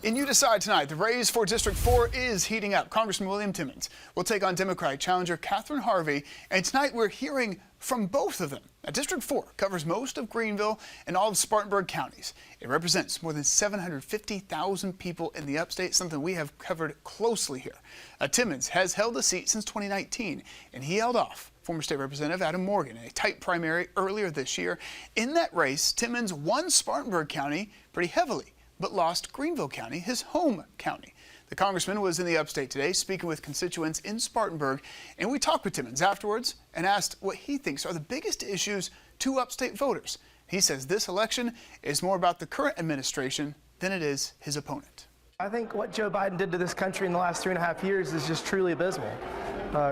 And you decide tonight, the race for District 4 is heating up. Congressman William Timmons will take on Democratic challenger Kathryn Harvey, and tonight we're hearing from both of them. Now, District 4 covers most of Greenville and all of Spartanburg counties. It represents more than 750,000 people in the upstate, something we have covered closely here. Timmons has held the seat since 2019, and he held off former state representative Adam Morgan in a tight primary earlier this year. In that race, Timmons won Spartanburg County pretty heavily, but lost Greenville County, his home county. The congressman was in the upstate today speaking with constituents in Spartanburg, and we talked with Timmons afterwards and asked what he thinks are the biggest issues to upstate voters. He says this election is more about the current administration than it is his opponent. I think what Joe Biden did to this country in the last 3.5 years is just truly abysmal.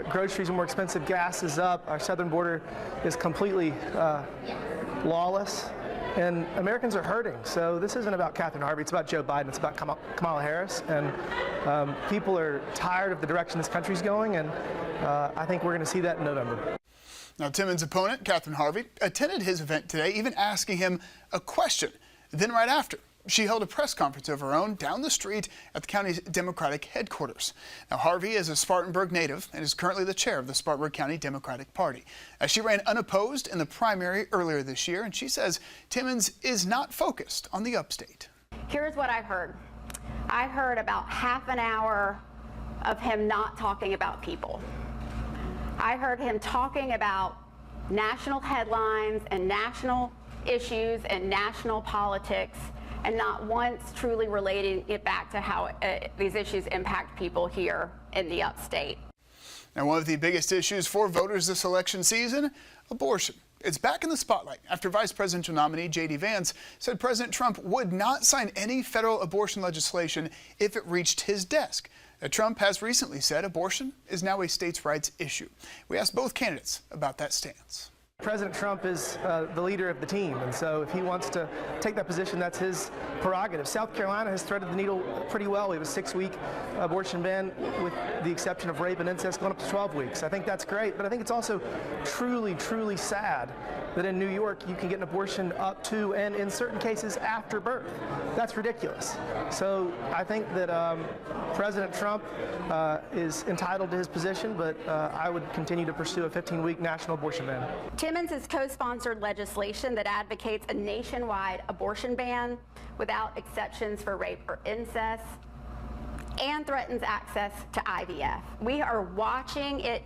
Groceries are more expensive, gas is up, our southern border is completely lawless. And Americans are hurting. So this isn't about Kathryn Harvey, it's about Joe Biden, it's about Kamala Harris. And people are tired of the direction this country's going, and I think we're going to see that in November. Now, Timmons' opponent, Kathryn Harvey, attended his event today, even asking him a question. Then right after, she held a press conference of her own down the street at the county's Democratic headquarters. Now, Harvey is a Spartanburg native and is currently the chair of the Spartanburg County Democratic Party. She ran unopposed in the primary earlier this year, and she says Timmons is not focused on the upstate. Here's what I heard. I heard about half an hour of him not talking about people. I heard him talking about national headlines and national issues and national politics, and not once truly relating it back to how these issues impact people here in the upstate. Now, one of the biggest issues for voters this election season, abortion. It's back in the spotlight after Vice Presidential nominee J.D. Vance said President Trump would not sign any federal abortion legislation if it reached his desk. Trump has recently said abortion is now a states' rights issue. We asked both candidates about that stance. President Trump is the leader of the team, and so if he wants to take that position, that's his prerogative. South Carolina has threaded the needle pretty well. We have a 6-week abortion ban with the exception of rape and incest going up to 12 weeks. I think that's great, but I think it's also truly, truly sad that in New York you can get an abortion up to and in certain cases after birth. That's ridiculous. So I think that President Trump is entitled to his position, but I would continue to pursue a 15-week national abortion ban. Timmons has co-sponsored legislation that advocates a nationwide abortion ban without exceptions for rape or incest, and threatens access to IVF. We are watching it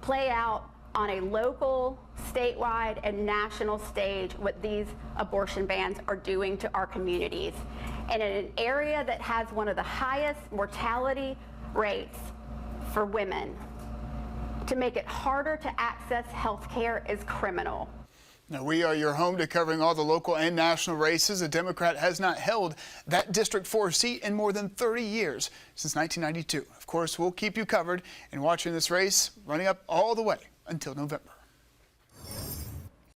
play out on a local, statewide, and national stage what these abortion bans are doing to our communities. And in an area that has one of the highest mortality rates for women, to make it harder to access health care is criminal. Now, we are your home to covering all the local and national races. A Democrat has not held that District 4 seat in more than 30 years, since 1992. Of course, we'll keep you covered and watching this race running up all the way until November.